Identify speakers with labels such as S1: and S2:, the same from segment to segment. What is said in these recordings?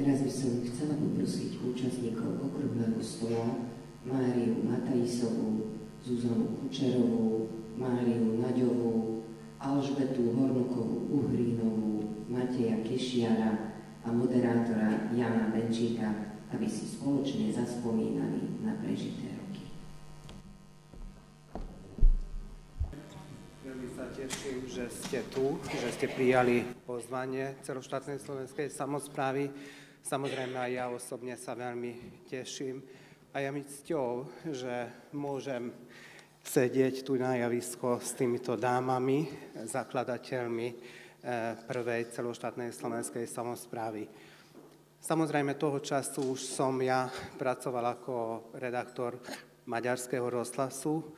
S1: Teraz by som chcela poprosiť účastníkov okrúhleho stola Máriu Matajisovú, Zuzanu Kučerovú, Máriu Naďovú, Alžbetu Hornukovú-Uhrínovú, Mateja Kešiara a moderátora Jana Benčíka, aby si spoločne zaspomínali na prežité roky.
S2: Veľmi sa teším, že ste tu, že ste prijali pozvanie celoštátnej slovenskej samosprávy. Samozrejme aj ja osobne sa veľmi teším a je mi cťou, že môžem sedieť tu na javisko s týmito dámami, zakladateľmi prvej celoštátnej slovenskej samosprávy. Samozrejme toho času už som ja pracoval ako redaktor Maďarského rozhlasu,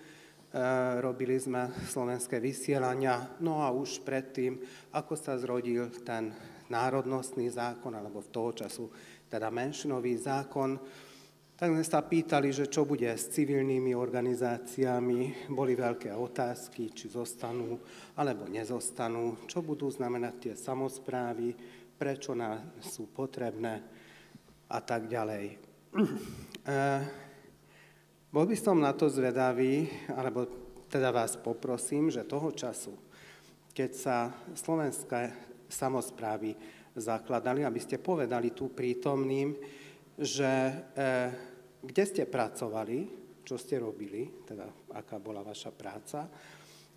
S2: robili sme slovenské vysielania, no a už predtým, ako sa zrodil ten národnostný zákon, alebo v toho času teda menšinový zákon, tak sme sa pýtali, že čo bude s civilnými organizáciami, boli veľké otázky, či zostanú alebo nezostanú, čo budú znamenať tie samosprávy, prečo sú potrebné a tak ďalej. Bol by som na to zvedavý, alebo teda vás poprosím, že toho času, keď sa slovenské samosprávy zakladali, aby ste povedali tu prítomným, že kde ste pracovali, čo ste robili, teda aká bola vaša práca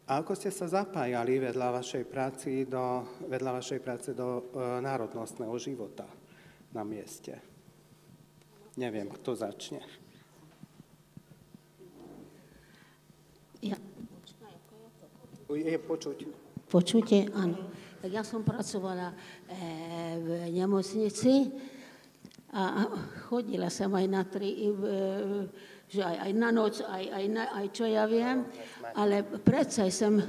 S2: a ako ste sa zapájali vedľa vašej práce do národnostného života na mieste. Neviem, kto začne. Je počuť.
S3: Počujte? Áno. Tak ja som pracovala v nemocnici a chodila som aj na že aj na noc, aj čo ja viem, ale predsa som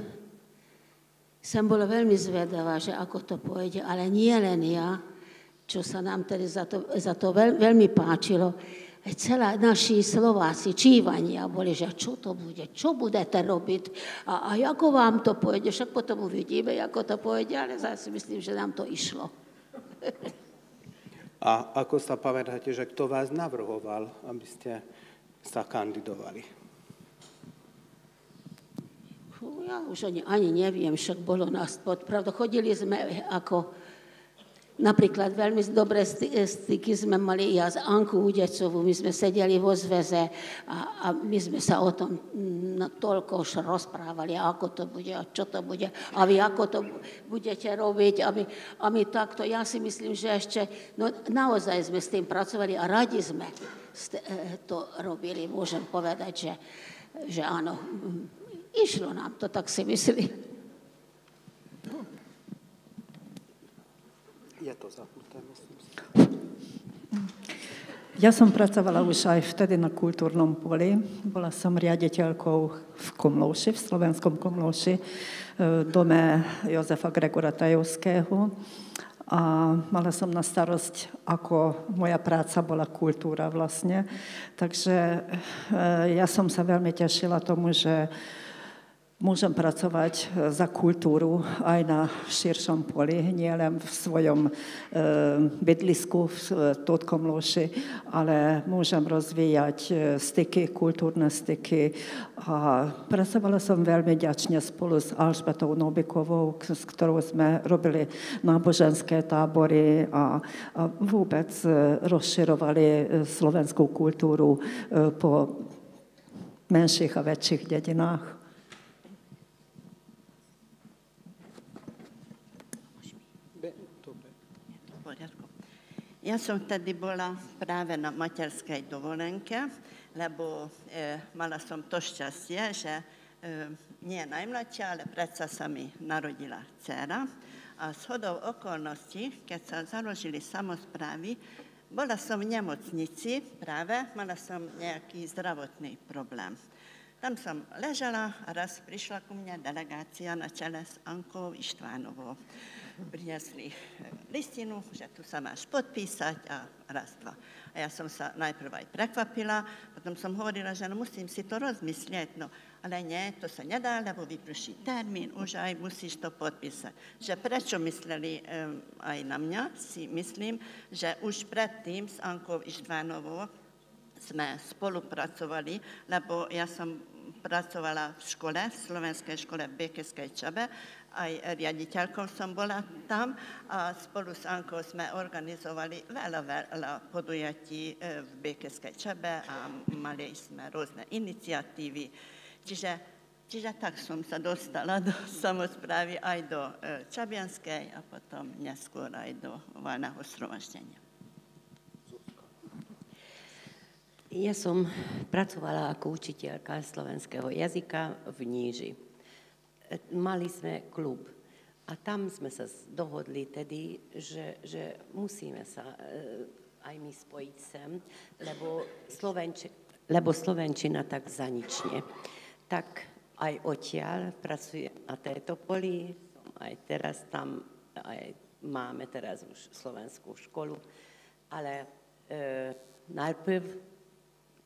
S3: bola veľmi zvedavá, že ako to pôjde, ale nie len ja, čo sa nám tedy za to veľmi páčilo, aj celá naši Slováci, Čívania boli, že čo to bude, čo budete robiť a ako vám to pôjde, však potom uvidíme, ako to pôjde, ale zase myslím, že nám to išlo.
S2: A ako sa pamätáte, že kto vás navrhoval, aby ste sa kandidovali?
S3: Ja už ani neviem, však bolo nás pravda. Chodili sme ako napríklad veľmi dobré styky sme mali ja s Ankou Udecovou, my sme sedeli vo zveze a my sme sa o tom toľko už rozprávali, ako to bude a čo to bude a vy ako to budete robiť a my takto, ja si myslím, že ešte naozaj sme s tým pracovali a radi sme to robili, môžem povedať, že áno, išlo nám to, tak si myslím.
S2: Je to zapnuté, myslím si.
S4: Ja som pracovala už aj vtedy na kultúrnom poli. Bola som riaditeľkou v Komlóši, v slovenskom Komlóši, v dome Jozefa Gregora Tajovského. A mala som na starosť, ako moja práca bola kultúra vlastne. Takže ja som sa veľmi tešila tomu, že môžem pracovať za kultúru aj na širšom poli, nielen v svojom bydlisku v Totkom Loši, ale môžem rozvíjať styky, kultúrne styky. A pracovala som veľmi vďačne spolu s Alžbetou Nobikovou, s ktorou sme robili náboženské tábory a vôbec rozširovali slovenskú kultúru po menších a väčších dedinách.
S5: Ja som vtedy bola práve na materskej dovolenke, lebo mala som to šťastie, že nie najmladšia, ale predsa sa mi narodila dcera. A shodou okolností, keď sa založili samosprávy, bola som v nemocnici práve, mala som nejaký zdravotný problém. Tam som ležala a raz prišla ku mne delegácia na čele s Ankou Ištvánovou. Priniesli listinu, že tu sa máš podpísať a raz, dva. A ja som sa najprv aj prekvapila, potom som hovorila, že no musím si to rozmyslieť, no Ale nie, to sa nedá, lebo vyprší termín, už aj musíš to podpísať. Že prečo mysleli aj na mňa, si myslím, že už predtým s Ankou Ištvánovou sme spolupracovali, lebo ja som pracovala v škole, v slovenskej škole v Békeskej Čabe, aj riaditeľkou som bola tam a spolu s Ankou sme organizovali veľa podujatí v Békeskej Čabe a mali sme rôzne iniciatívy. Čiže tak som sa dostala do samosprávy aj do Čabianskej a potom neskôr aj do Valného zhromaždenia.
S6: Ja som pracovala ako učiteľka slovenského jazyka v Níži. Mali sme klub a tam sme sa dohodli tedy, že musíme sa aj my spojiť sem, lebo slovenčina tak zanične. Tak aj odtiaľ pracujem na tejto poli, som aj teraz tam, aj máme teraz už slovenskú školu, ale najprv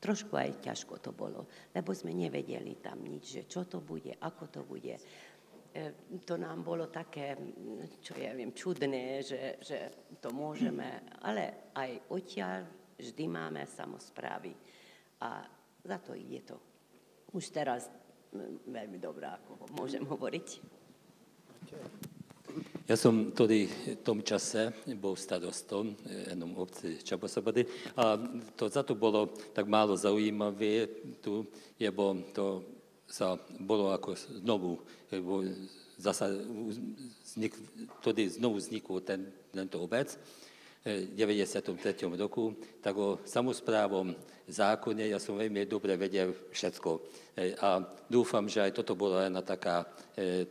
S6: trošku aj ťažko to bolo, lebo sme nevedeli tam nič, že čo to bude, ako to bude. To nám bolo také, čo ja viem, čudné, že to môžeme, ale aj odtiaľ vždy máme samosprávy a za to ide to. Už teraz veľmi dobrá, ako môžem hovoriť.
S7: Ja som tedy v tom čase bol starostom jednom obci Čaboslobody a za to bolo tak málo zaujímavé tu, lebo to sa bolo ako znovu, znovu vznikol tento obec v 93. roku, tak o samosprávom zákone ja som veľmi dobre vedel všetko. A dúfam, že aj toto bolo len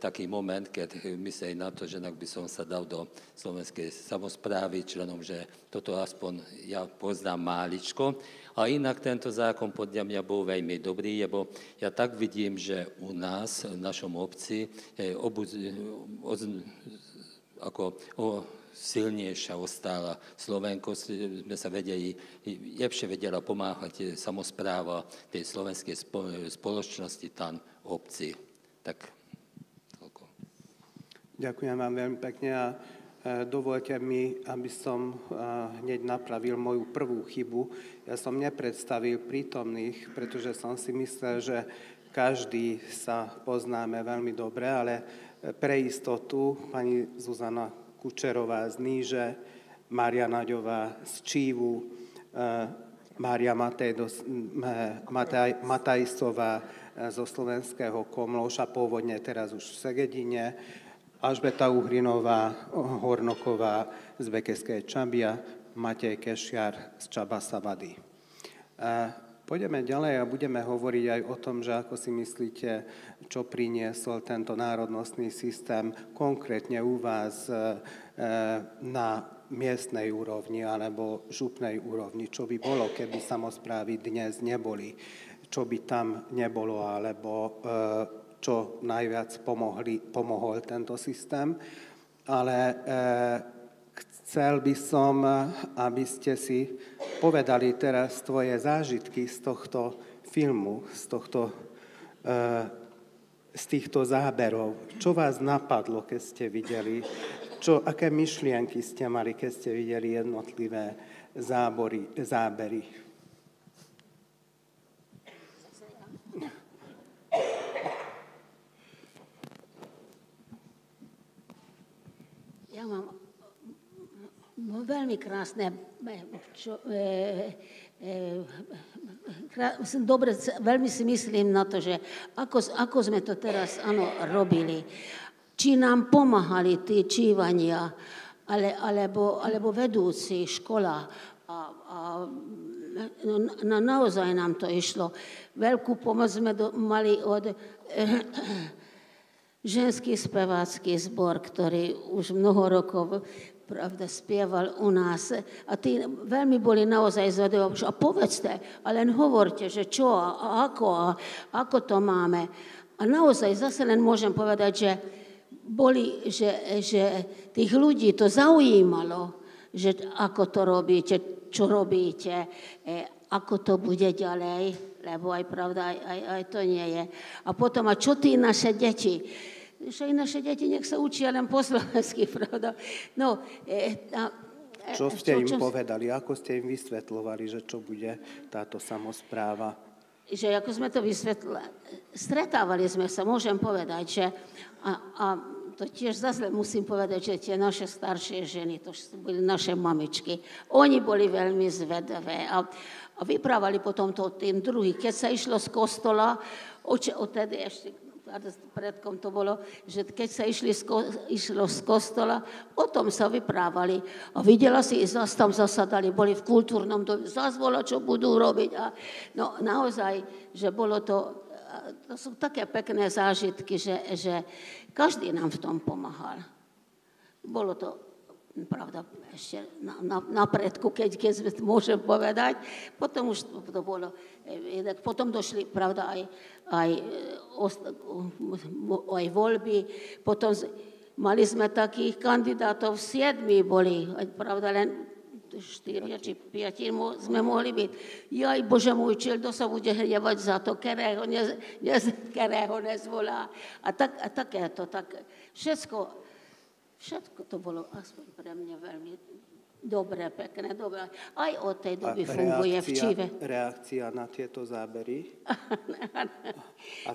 S7: taký moment, keď mysleli na to, že by som sa dal do slovenskej samosprávy členom, že toto aspoň ja poznám máličko. A inak tento zákon podľa mňa bol veľmi dobrý, lebo ja tak vidím, že u nás, v našom obci, silnejšia ostála Slovenko, sme sa lepšie vedela pomáhať samospráva tej slovenskej spoločnosti tam obci. Tak toľko.
S2: Ďakujem vám veľmi pekne a dovolte mi, aby som hneď napravil moju prvú chybu. Ja som nepredstavil prítomných, pretože som si myslel, že každý sa poznáme veľmi dobre, ale pre istotu pani Zuzana Kučerová z Níže, Mária Naďová z Čívu, Mária Matajsová zo slovenského Komlóša, pôvodne teraz už v Segedine, Alžbeta Uhrinová, Hornoková z Békeskej Čaby a Matej Kešiar z Čabasabady. Pôjdeme ďalej a budeme hovoriť aj o tom, že ako si myslíte, čo priniesol tento národnostný systém konkrétne u vás na miestnej úrovni alebo župnej úrovni. Čo by bolo, keby samosprávy dnes neboli? Čo by tam nebolo, alebo čo najviac pomohol tento systém? Ale chcel by som, aby ste si povedali teraz svoje zážitky z tohto filmu, z týchto záberov. Čo vás napadlo, keď ste videli? Aké myšlienky ste mali, keď ste videli jednotlivé zábery?
S3: Ja mám veľmi krásne, veľmi si myslím na to, že ako sme to teraz robili. Či nám pomáhali tí čívania, alebo vedúci škola. Naozaj nám to išlo. Veľkú pomoc sme mali od ženský spevácky zbor, ktorý už mnoho rokov spieval u nás. A tí veľmi boli naozaj zvedaví. A povedzte, a len hovorte, že čo a ako to máme. A naozaj zase len môžem povedať, že tých ľudí to zaujímalo, že ako to robíte, čo robíte, ako to bude ďalej, lebo aj pravda, aj to nie je. A potom, a čo tí naše deti? Že naše deti nech sa učia len po slovensky, pravda? No,
S2: čo ste im povedali, ako ste im vysvetľovali, že čo bude táto samospráva?
S3: Že ako sme to vysvetlili, stretávali sme sa, môžem povedať, že a to tiež zase musím povedať, že tie naše staršie ženy, to boli naše mamičky, oni boli veľmi zvedavé a vyprávali potom to tým druhý. Keď sa išlo z kostola, odtedy ešte predkom to bolo, že keď sa išlo z kostola, o tom sa vyprávali. A videla si, zase tam zasadali, boli v kultúrnom dome, zase bola, čo budú robiť. A no naozaj, že bolo to sú také pekné zážitky, že každý nám v tom pomáhal. Bolo to, pravda, ešte na predku, keď môžem povedať. Potom už to bolo, potom došli, pravda, aj voľby, potom mali sme takých kandidátov, 7 boli, pravda, len 4 či 5 sme mohli byť. Jaj, Bože môj, kto sa bude hrievať za to, ktorého nezvolá. A takéto, tak všetko to bolo aspoň pre mňa veľmi dobré, pekné, dobré. Aj od tej doby funguje v Čive.
S2: Reakcia na tieto zábery?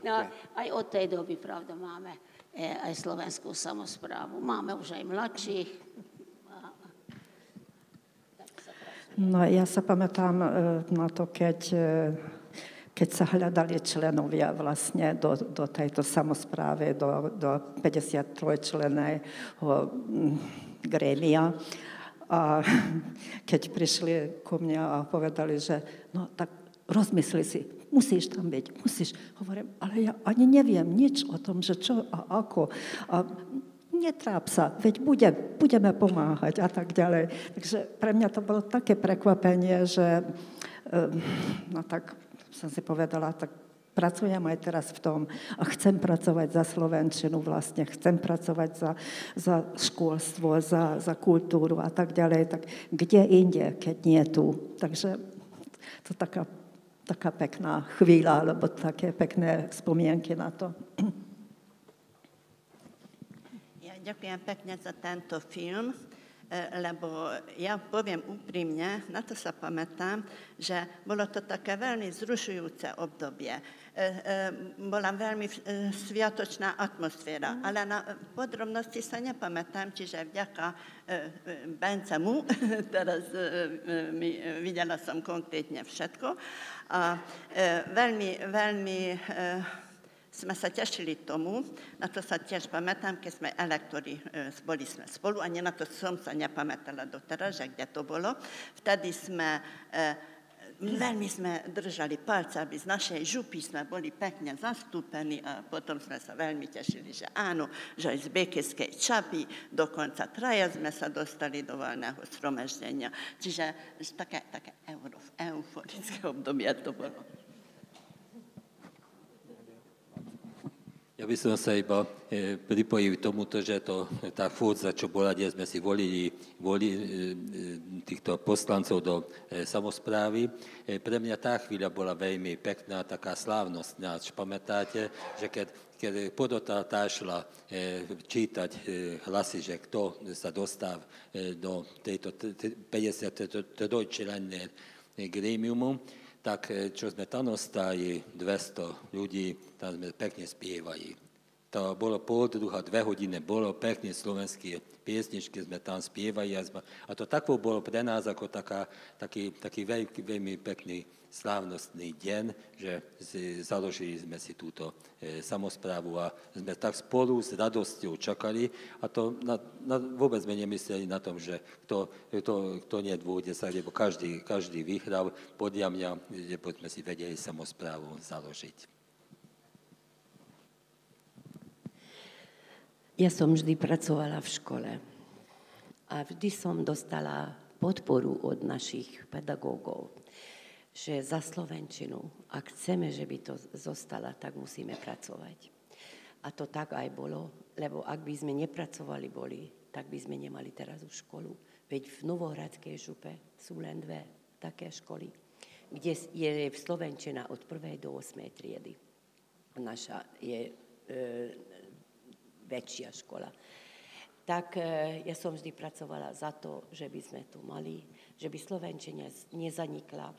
S3: No, aj od tej doby, pravda, máme aj slovenskú samosprávu. Máme už aj mladších.
S4: No ja sa pamätám na to, keď sa hľadali členovia vlastne do tejto samosprávy, do 53-členného grémia. A keď prišli ku mne a povedali, že no tak rozmysli si, musíš tam byť, musíš. Hovorím, ale ja ani neviem nič o tom, že čo a ako. A netráp sa, veď budeme pomáhať a tak ďalej. Takže pre mňa to bolo také prekvapenie, že no tak som si povedala, tak pracujem aj teraz v tom a chcem pracovať za slovenčinu vlastne, chcem pracovať za školstvo, za kultúru a tak ďalej. Tak kde inde, keď nie tu? Takže to taká pekná chvíľa, alebo také pekné spomienky na to.
S5: Ďakujem pekne za tento film, lebo ja poviem úprimne, na to sa pamätám, že bolo to také veľmi zrušujúce obdobie. Bola veľmi sviatočná atmosféra, ale na podrobnosti sa nepamätám, čiže vďaka Bencemu, teraz videla som konkrétne všetko a veľmi sme sa tešili tomu, na to sa tiež pamätám, keď sme elektori boli sme spolu, ani na to som sa nepamätala doteraz, že kde to bolo. Vtedy veľmi sme držali palce, aby z našej župy sme boli pekne zastúpení a potom sme sa veľmi tešili, že áno, že aj z Bekeskej čapy, dokonca traja sme sa dostali do voľného zhromaždenia. Čiže také euforické obdobie to bolo.
S7: Ja by som sa iba pripojil k tomuto, že tá chôdza, čo bola, kde sme si volili týchto poslancov do samosprávy, pre mňa tá chvíľa bola veľmi pekná, taká slávnostná. Pamätáte, že keď porota tá šla čítať hlasy, že kto sa dostáv do tejto 53-členné grémiumu, tak čo sme tam ostali, 200 ľudí, tam sme pekne spievali. To bolo 1,5–2 hodiny, bolo pekne slovenské piesničky, sme tam spievali. A to tak bolo pre nás ako taký veľmi pekný slávnostný deň, že založili sme si túto samosprávu a sme tak spolu s radosťou čakali a to vôbec sme nemysleli na tom, že kto nedôjde sa, lebo každý vyhral, podľa mňa, lebo sme si vedeli samosprávu založiť.
S6: Ja som vždy pracovala v škole a vždy som dostala podporu od našich pedagógov, že za slovenčinu, ak chceme, že by to zostala, tak musíme pracovať. A to tak aj bolo, lebo ak by sme nepracovali tak by sme nemali teraz už školu. Veď v Novohradskej župe sú len 2 také školy. kde je slovenčina od 1. do 8. triedy. Naša je väčšia škola. Tak ja som vždy pracovala za to, že by sme tu mali, že by slovenčina nezanikla.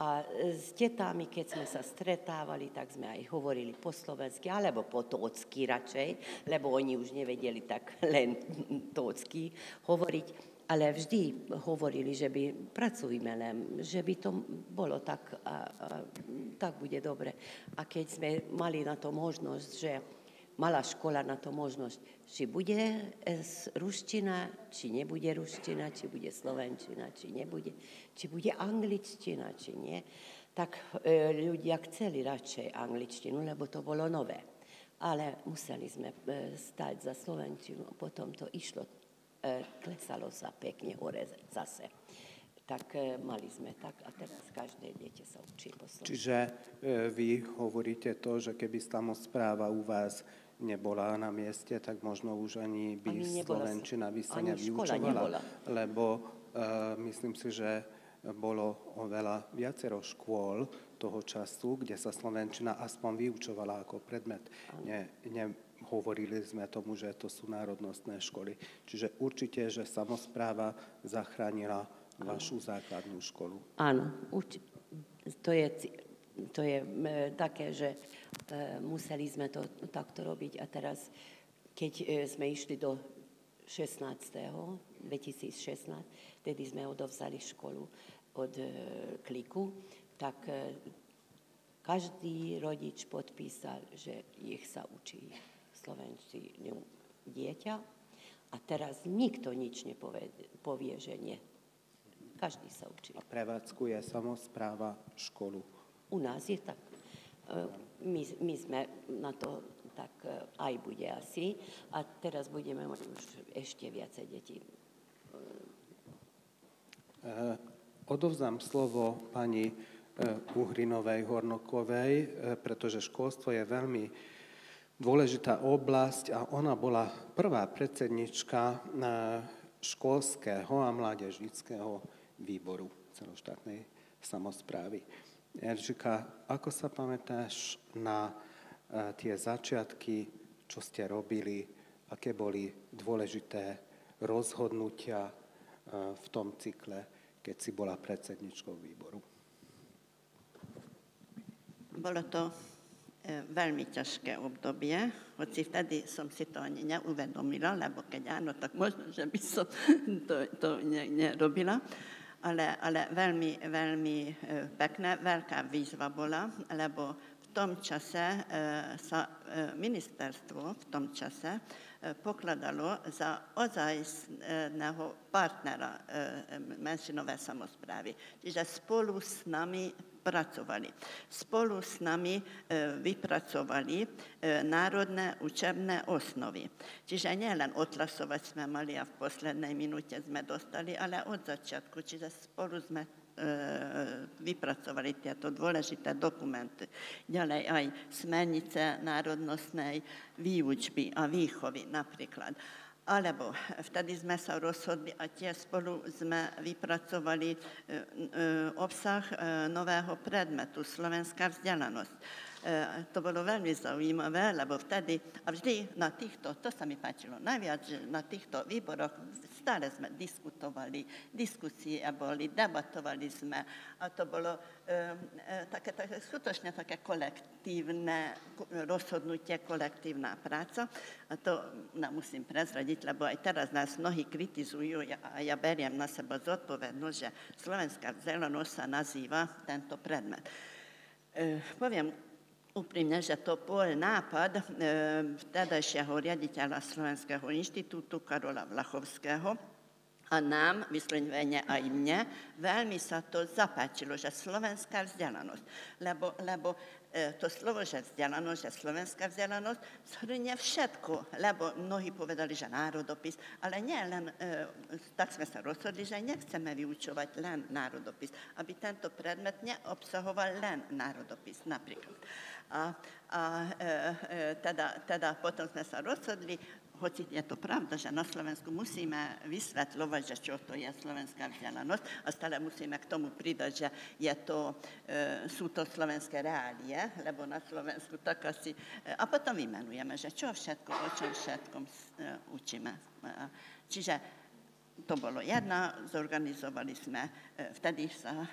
S6: A s tetami, keď sme sa stretávali, tak sme aj hovorili po slovensky, alebo po tócky radšej, lebo oni už nevedeli tak len tócky hovoriť. Ale vždy hovorili, že by pracujme len, že by to bolo tak a tak bude dobre. A keď sme mali na to možnosť, že mala škola na to možnosť, či bude ruština, či nebude ruština, či bude slovenčina, či nebude, či bude angličtina, či nie, tak ľudia chceli radšej angličtinu, lebo to bolo nové. Ale museli sme stať za slovenčinu, potom to išlo, klesalo sa pekne hore zase. Tak mali sme tak a teraz každé dieťa sa učí po slovensku.
S2: Čiže vy hovoríte to, že keby samospráva u vás nebola na mieste, tak možno už ani by slovenčina by sa nevyučovala, lebo myslím si, že bolo oveľa viacero škôl toho času, kde sa slovenčina aspoň vyučovala ako predmet. Nehovorili sme tomu, že to sú národnostné školy. Čiže určite, že samospráva zachránila vašu základnú školu.
S6: Áno, to je také, že museli sme to takto robiť a teraz, keď sme išli do 2016, vtedy sme odovzdali školu od Kliku, tak každý rodič podpísal, že ich sa učí slovenčinu dieťa a teraz nikto nič nepovie, že nie. Každý sa učí.
S2: A prevádzkuje samospráva školu?
S6: U nás je tak. My sme na to tak aj bude asi. A teraz budeme mať už ešte viacej detí.
S2: Odovzdám slovo pani Uhrinovej Hornokovej, pretože školstvo je veľmi dôležitá oblasť a ona bola prvá predsednička školského a mládežníckeho výboru celoštátnej samosprávy. Jeržika, ako sa pamätáš na tie začiatky, čo ste robili, aké boli dôležité rozhodnutia v tom cykle, keď si bola predsedničkou výboru?
S5: Bolo to veľmi ťažké obdobie, hoci vtedy som si to ani neuvedomila, lebo keď áno, tak možno, že by som to nerobila. Ale veľmi, veľmi pekné, veľká výzva bola, lebo v tom čase sa ministerstvo v tom čase pokladalo za ozajstného partnera menšinové samosprávy. Čiže spolu s nami pracovali. Spolu s nami vypracovali národné učebné osnovy. Čiže nielen odhlasovať sme mali a v poslednej minúte sme dostali, ale od začiatku. Čiže spolu sme vypracovali tieto dôležité dokumenty. Ďalej aj smernice národnostnej výučby a výchovy napríklad. Alebo vtedy sme sa rozhodli a tiež spolu sme vypracovali obsah nového predmetu Slovenská vzdelanosť. To bolo veľmi zaujímavé, lebo vtedy, a vždy na týchto, to sa mi páčilo najviac, že na týchto výboroch stále sme diskutovali, diskusie boli, debatovali sme a to bolo skutočne také kolektívne rozhodnutie, kolektívna práca. A to musím prezradiť, lebo aj teraz nás mnohí kritizujú a ja beriem na seba zodpovednosť, že Slovenská vzdelanosť sa nazýva tento predmet. Poviem úprimne, že to bol nápad vtedajšieho riaditeľa Slovenského inštitútu Karola Vlachovského a nám, vyslovene aj mne, veľmi sa to zapáčilo, že slovenská vzdelanosť. Lebo to slovo, že vzdelanosť, že slovenská vzdelanosť, zhrnie všetko, lebo mnohí povedali, že národopis, ale nie len, tak sme sa rozhodli, že nechceme vyučovať len národopis, aby tento predmet neobsahoval len národopis, napríklad. Teda potom sme sa rozhodli, hoci je to pravda, že na Slovensku musíme vysvetľovať, že čo to je slovenská vzdialenosť, a stále musíme k tomu pridať, že sú to slovenské reálie, lebo na Slovensku tak asi... A potom vymenujeme, že čo všetko, o čom všetkom učíme. Čiže to bolo jedna, zorganizovali sme, vtedy sa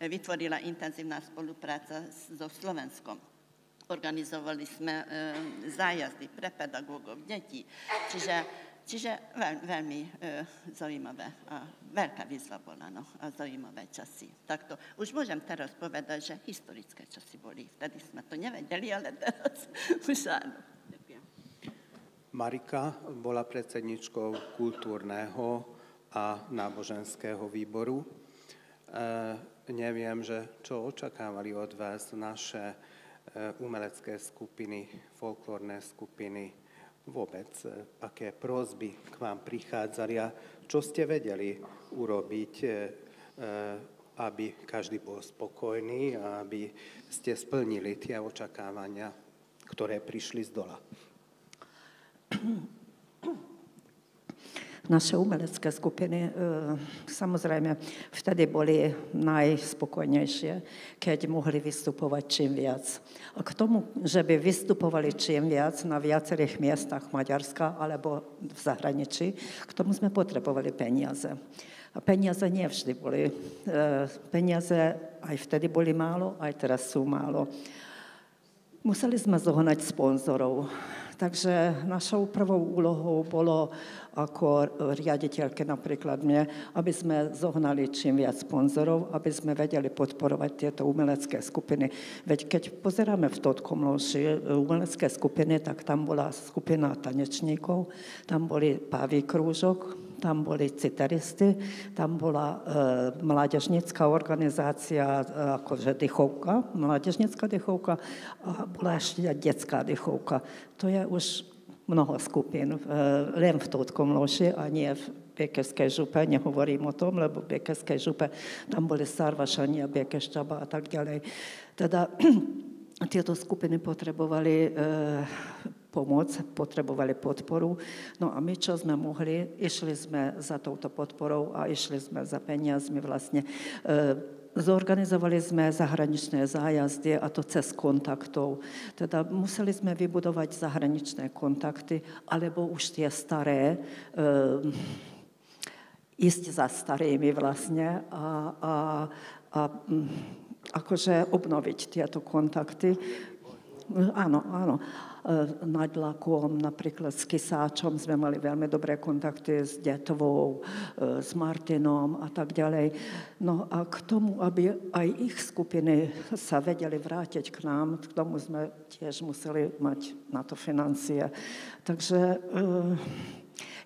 S5: vytvorila intenzívna spolupráca so Slovenskom. Organizovali sme zájazdy pre pedagógov, detí. Čiže veľmi zaujímavé a veľká výzva bola, no, a zaujímavé časy. Takto už môžem teraz povedať, že historické časy boli. Vtedy sme to nevedeli, ale teraz už áno.
S2: Marika bola predsedničkou kultúrneho a náboženského výboru. Neviem, že čo očakávali od vás naše umelecké skupiny, folklórne skupiny, vôbec, aké prosby k vám prichádzali a čo ste vedeli urobiť, aby každý bol spokojný a aby ste splnili tie očakávania, ktoré prišli z dola.
S4: Naše umelecké skupiny samozrejme vtedy boli najspokojnejšie, keď mohli vystupovať čím viac. A k tomu, že by vystupovali čím viac na viacerých miestach Maďarska alebo v zahraničí, k tomu sme potrebovali peniaze. A peniaze nie vždy boli. Peniaze aj vtedy boli málo, aj teraz sú málo. Museli sme zohnať sponzorov. Takže našou prvou úlohou bolo ako riaditeľke napríklad mne, aby sme zohnali čím viac sponzorov, aby sme vedeli podporovať tieto umelecké skupiny. Veď keď pozeráme v Komlóši umelecké skupiny, tak tam bola skupina tanečníkov, tam boli Pávý krúžok, tam boli citaristy, tam bola mládežnícka organizácia, akože dychovka, mládežnícka dychovka a bola ešte detská dychovka. To je už mnoho skupín, len v Komlóši a nie v Békeskej župe, nehovorím o tom, lebo v Békeskej župe tam boli Sarvašania, Békeščaba a tak ďalej. Teda tieto skupiny potrebovali pomoc, potrebovali podporu. No a my, čo sme mohli, išli sme za touto podporou a išli sme za peniazmi vlastne. Zorganizovali sme zahraničné zájazdy a to cez kontaktov. Teda museli sme vybudovať zahraničné kontakty, alebo už tie staré, ísť za starými vlastne a akože obnoviť tieto kontakty. Áno, áno. Nad Lakom, napríklad s Kysáčom sme mali veľmi dobré kontakty, s Detvou, s Martinom a tak ďalej. No a k tomu, aby aj ich skupiny sa vedeli vrátiť k nám, k tomu sme tiež museli mať na to financie. Takže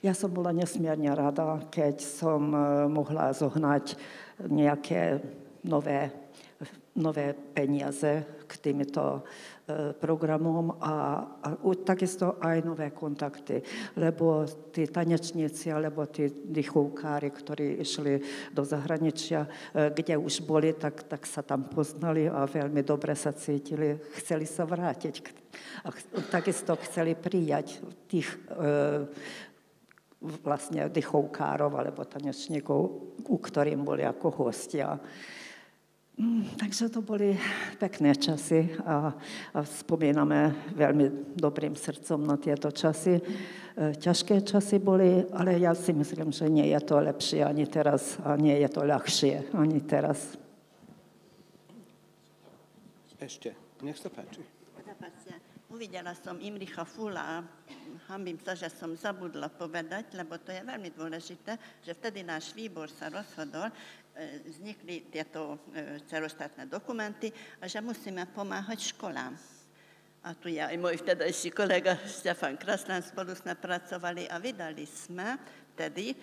S4: ja som bola nesmierne rada, keď som mohla zohnať nejaké nové peniaze k týmto programom a takisto aj nové kontakty, lebo tí tanečníci alebo tí dychovkári, ktorí išli do zahraničia, kde už boli, tak sa tam poznali a veľmi dobre sa cítili, chceli sa vrátiť a takisto chceli prijať tých vlastne dychovkárov alebo tanečníkov, u ktorým boli ako hostia. Takže to boli pekné časy a spomíname veľmi dobrým srdcom na tieto časy. Ťažké časy boli, ale ja si myslím, že nie je to lepšie ani teraz a nie je to ľahšie ani teraz.
S2: Ešte, nech sa páči.
S5: Uvidela som Imricha Fula a hanbím sa, že som zabudla povedať, lebo to je veľmi dôležité, že vtedy náš výbor sa rozhodol, vznikli tieto celoštátne dokumenty a že musíme pomáhať školám. A tu je aj môj vtedajší kolega Štefan Kraslan, spolu sme pracovali a vydali sme vtedy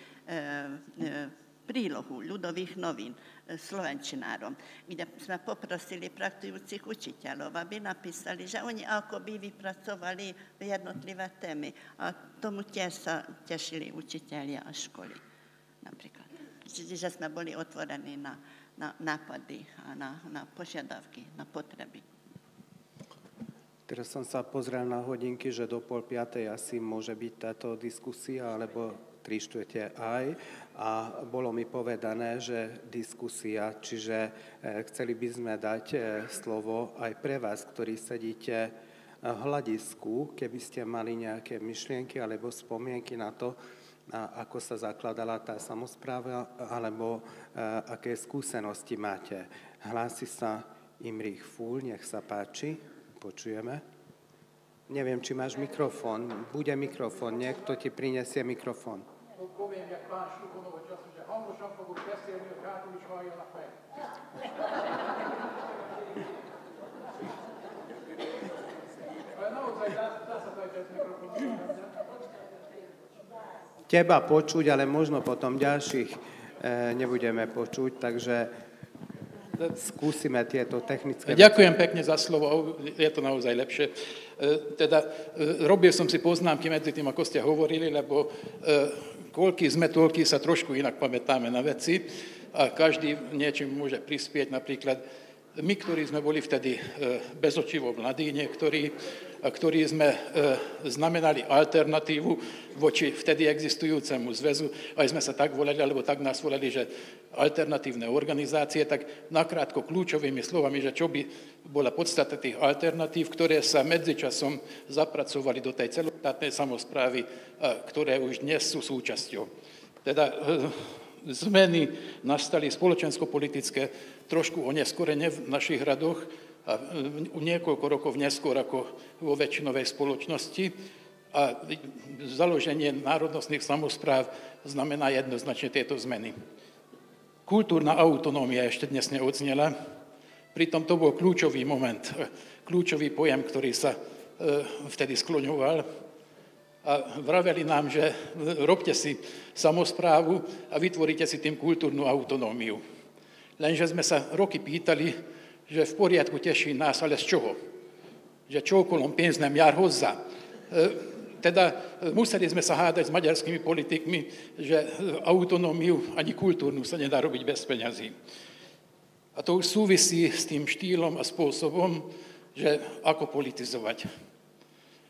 S5: prílohu ľudových novín slovenčinárom, kde sme poprosili praktujúcich učiteľov, aby napísali, že oni akoby vypracovali jednotlivé témy. A tomu tiež sa tešili učitelia a školy napríklad. Čiže sme boli otvorení na nápady a na požiadavky, na potreby.
S2: Teraz som sa pozrel na hodinky, že do 4:30 asi môže byť táto diskusia, alebo 3/4 aj. A bolo mi povedané, že diskusia, čiže chceli by sme dať slovo aj pre vás, ktorí sedíte v hľadisku, keby ste mali nejaké myšlienky alebo spomienky na to, ako sa zakladala tá samospráva, alebo aké skúsenosti máte. Hlási sa Imrich Fúl, nech sa páči. Počujeme? Neviem, či máš mikrofón. Bude mikrofón, niekto ti prinesie mikrofón.
S8: Poviem, jak pán Štukonovo času, že hangosan fogok beszélni, hogy hátul is halljanak meg. Ale naozaj dá sa to aj bez mikrofónu.
S2: Teba počuť, ale možno potom ďalších nebudeme počuť, takže skúsime tieto technické...
S8: Ďakujem pekne za slovo, je to naozaj lepšie. Robil som si poznámky medzi tým, ako ste hovorili, lebo koľký sme, toľký sa trošku inak pamätáme na veci a každý niečím môže prispieť. Napríklad my, ktorí sme boli vtedy bezočivo mladí, niektorí, ktorí sme znamenali alternatívu voči vtedy existujúcemu zväzu, aj sme sa tak volali, alebo tak nás volali, že alternatívne organizácie, tak nakrátko kľúčovými slovami, že čo by bola podstata tých alternatív, ktoré sa medzičasom zapracovali do tej celoštátnej samosprávy, ktoré už dnes sú súčasťou. Teda zmeny nastali spoločensko-politické trošku oneskorene v našich radoch a niekoľko rokov neskôr ako vo väčšinovej spoločnosti. A založenie národnostných samospráv znamená jednoznačne tieto zmeny. Kultúrna autonómia ešte dnes neodznela, pritom to bol kľúčový moment, kľúčový pojem, ktorý sa vtedy skloňoval. A vraveli nám, že robte si samosprávu a vytvoríte si tým kultúrnu autonómiu. Lenže sme sa roky pýtali, že v poriadku teší nás, ale z čoho? Že čokolom pieniędznem jar hozza. Teda museli sme sa hádať s maďarskými politikmi, že autonómiu ani kultúrnu sa nedá robiť bez peňazí. A to už súvisí s tým štýlom a spôsobom, že ako politizovať.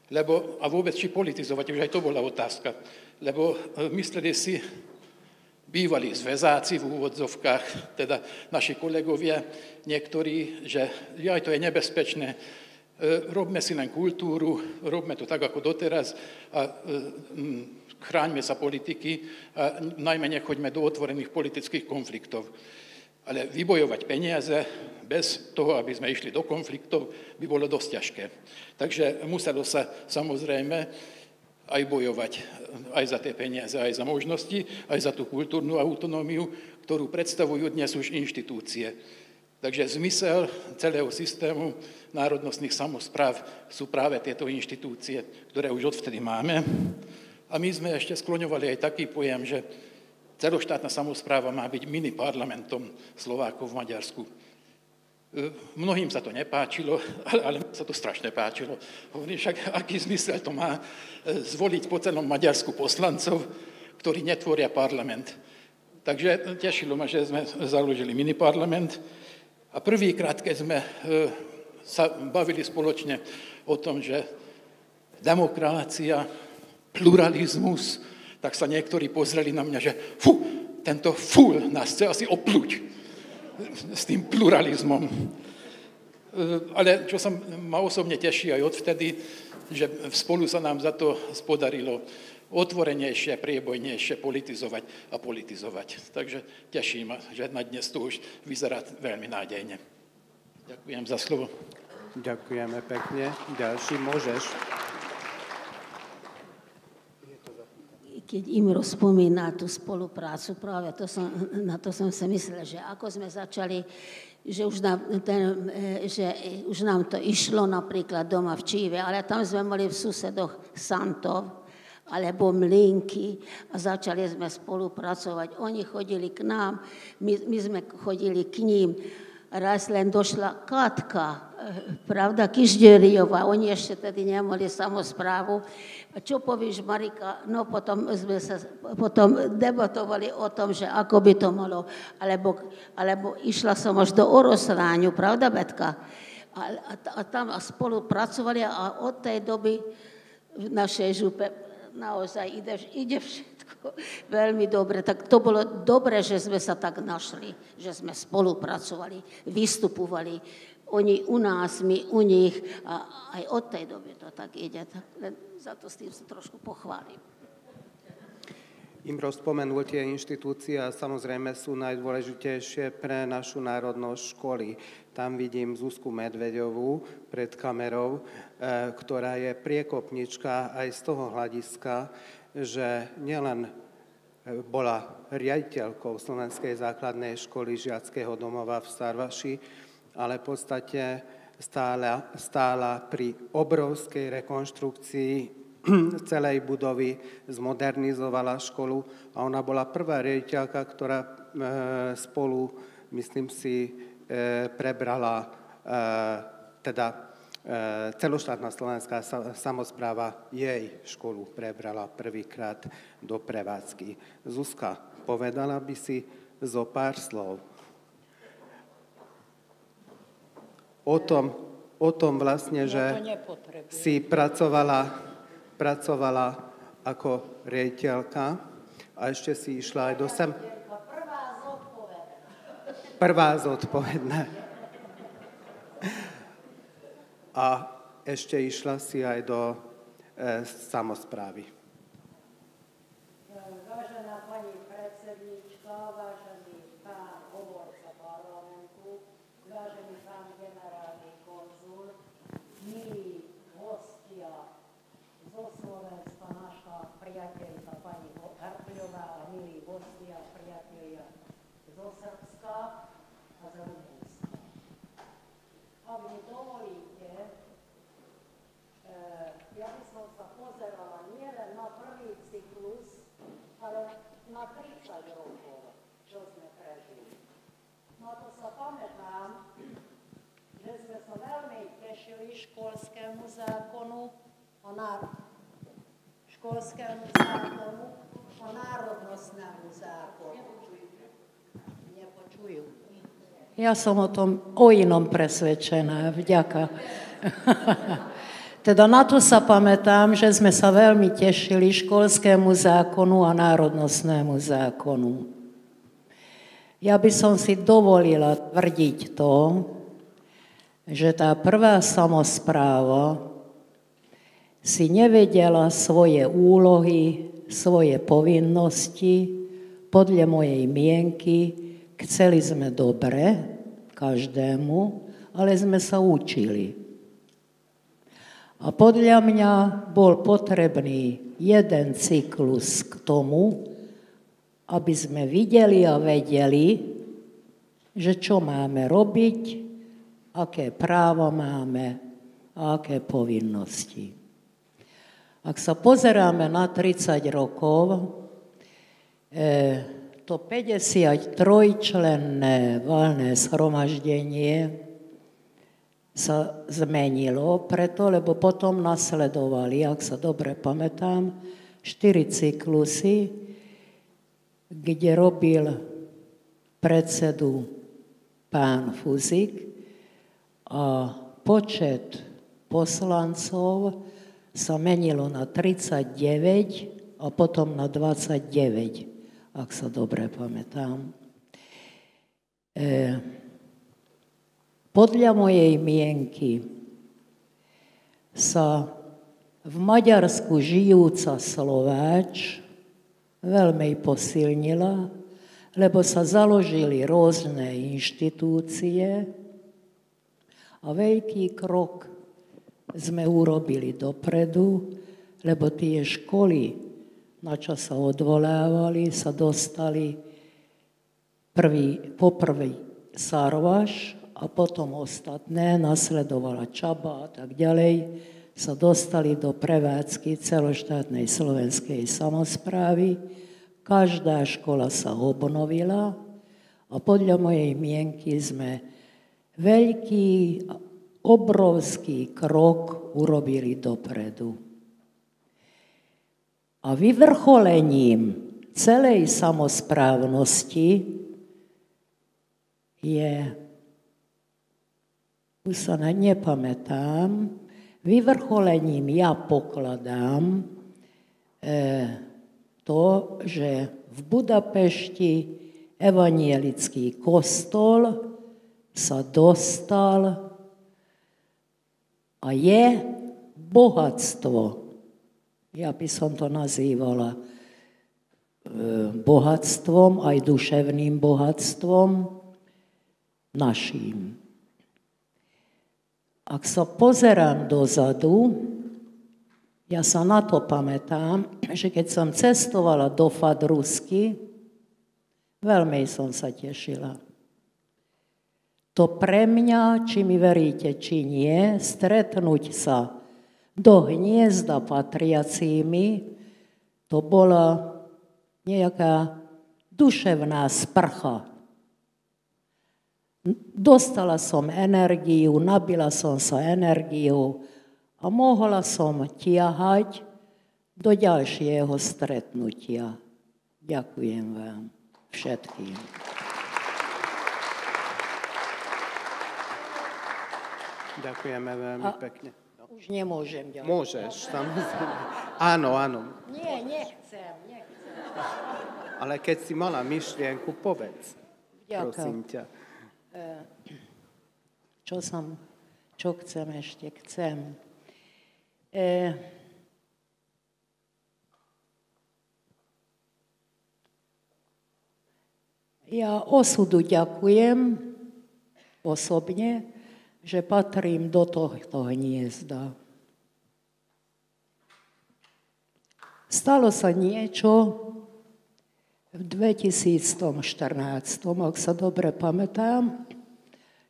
S8: Lebo, a vôbec či politizovať, už aj to bola otázka, lebo mysleli si bývalí zväzáci v úvodzovkách, teda naši kolegovia, niektorí, že aj to je nebezpečné, robme si len kultúru, robme to tak ako doteraz a chráňme sa politiky a najmä nechoďme do otvorených politických konfliktov. Ale vybojovať peniaze bez toho, aby sme išli do konfliktov, by bolo dosť ťažké. Takže muselo sa samozrejme aj bojovať aj za tie peniaze, aj za možnosti, aj za tú kultúrnu autonómiu, ktorú predstavujú dnes už inštitúcie. Takže zmysel celého systému národnostných samospráv sú práve tieto inštitúcie, ktoré už odvtedy máme. A my sme ešte skloňovali aj taký pojem, že celoštátna samospráva má byť mini-parlamentom Slovákov v Maďarsku. Mnohým sa to nepáčilo, ale sa to strašne páčilo. Hovorím, však aký zmysel to má zvoliť po celom Maďarsku poslancov, ktorí netvoria parlament. Takže tešilo ma, že sme založili mini-parlament a prvýkrát, keď sme sa bavili spoločne o tom, že demokracia, pluralizmus, tak sa niektorí pozreli na mňa, že tento fúl nás chce asi opluť s tým pluralizmom. Ale čo sa ma osobne teší aj odvtedy, že spolu sa nám za to podarilo otvorenejšie, priebojnejšie politizovať a politizovať. Takže teší ma, že na dnes to už vyzerá veľmi nádejne. Ďakujem za slovo.
S2: Ďakujeme pekne. Ďalší môžeš.
S3: Keď Imro spomína tú spoluprácu, práve na to som si myslela, že ako sme začali, že už nám to išlo napríklad doma v Číve, ale tam sme mali v susedoch Santov, alebo Mlynky a začali sme spolupracovať. Oni chodili k nám, my sme chodili k ním. Raz len došla Katka, pravda, Kižďeriová, oni ešte tedy nemali samosprávu. A čo povíš, Marika? No potom sme sa debatovali o tom, že ako by to malo, alebo išla som až do Orosláňu, pravda, Betka? a tam spolupracovali a od tej doby v našej župe naozaj ide všetko veľmi dobre. Tak to bolo dobre, že sme sa tak našli, že sme spolupracovali, vystupovali. Oni u nás, my u nich a aj od tej doby to tak ide. Tak len za to s tým sa trošku pochválim.
S2: Imro spomenul tie inštitúcie a samozrejme sú najdôležitejšie pre našu národnosť školy. Tam vidím Zuzku Medveďovú pred kamerou, ktorá je priekopnička aj z toho hľadiska, že nielen bola riaditeľkou Slovenskej základnej školy žiackého domova v Sarvaši, ale v podstate stála pri obrovskej rekonštrukcii celej budovy, zmodernizovala školu a ona bola prvá riaditeľka, ktorá spolu, myslím si, prebrala, celoštátna slovenská samospráva jej školu prebrala prvýkrát do prevádzky. Zuzka, povedala by si zo pár slov o tom vlastne, že si pracovala ako riaditeľka a ešte si išla aj do Prvá zodpovedná. A ešte išla si aj do samosprávy.
S9: Vážená pani predsedníčka, vážený pán hovorca parlamentu, vážený pán generálny konzul, milí hostia zo Slovenska, naša priateľka pani Hartľová a milí hostia, priatelia zo Srbska a z Rumunska. Ak mi dovolíte, ja by som sa pozerala nielen na prvý cyklus, ale na 30 rokov, čo sme prežili. No to sa pamätám, že sme sa veľmi tešili školskému zákonu o národnostnému zákonu. Nepočujú.
S10: Ja som o inom presvedčená, vďaka. Teda na to sa pamätám, že sme sa veľmi tešili školskému zákonu a národnostnému zákonu. Ja by som si dovolila tvrdiť to, že tá prvá samospráva si nevedela svoje úlohy, svoje povinnosti podľa mojej mienky. Chceli sme dobre každému, ale sme sa učili. A podľa mňa bol potrebný jeden cyklus k tomu, aby sme videli a vedeli, že čo máme robiť, aké práva máme a aké povinnosti. Ak sa pozeráme na 30 rokov, to 53-členné valné zhromaždenie sa zmenilo preto, lebo potom nasledovali, ak sa dobre pamätám, 4 cyklusy, kde robil predsedu pán Fuzik a počet poslancov sa menilo na 39 a potom na 29, ak sa dobre pamätám. Podľa mojej mienky sa v Maďarsku žijúca Slováč veľmi posilnila, lebo sa založili rôzne inštitúcie a veľký krok sme urobili dopredu, lebo tie školy, na čo sa odvolávali, sa dostali poprvý Sarvaš a potom ostatné, nasledovala Čaba a tak ďalej, sa dostali do prevádzky celoštátnej slovenskej samosprávy. Každá škola sa obnovila a podľa mojej mienky sme veľký, obrovský krok urobili dopredu. A vyvrcholením celej samosprávnosti je už sa nepamätám, vyvrcholením ja pokladám to, že v Budapešti evanielický kostol sa dostal a je bohatstvo. Ja by som to nazývala bohatstvom, aj duševným bohatstvom naším. Ak sa pozerám dozadu, ja sa na to pamätám, že keď som cestovala do Fadrusky, veľmi som sa tešila. To pre mňa, či mi veríte, či nie, stretnúť sa do hniezda patriacími, to bola nejaká duševná sprcha. Dostala som energiu, nabila som sa energiou a mohla som tiahať do ďalšieho stretnutia. Ďakujem vám všetkým.
S2: Ďakujeme veľmi pekne. No.
S10: Už nemôžem ďalej.
S2: Môžeš, samozrejme. Áno, áno.
S10: Nie, nechcem.
S2: Ale keď si mala myšlienku, povedz.
S10: Ďakujem.
S2: Prosím ťa.
S10: Čo chcem ešte? Ja osudu ďakujem osobne, že patrím do tohto hniezda. Stalo sa niečo v 2014, ak sa dobre pamätám,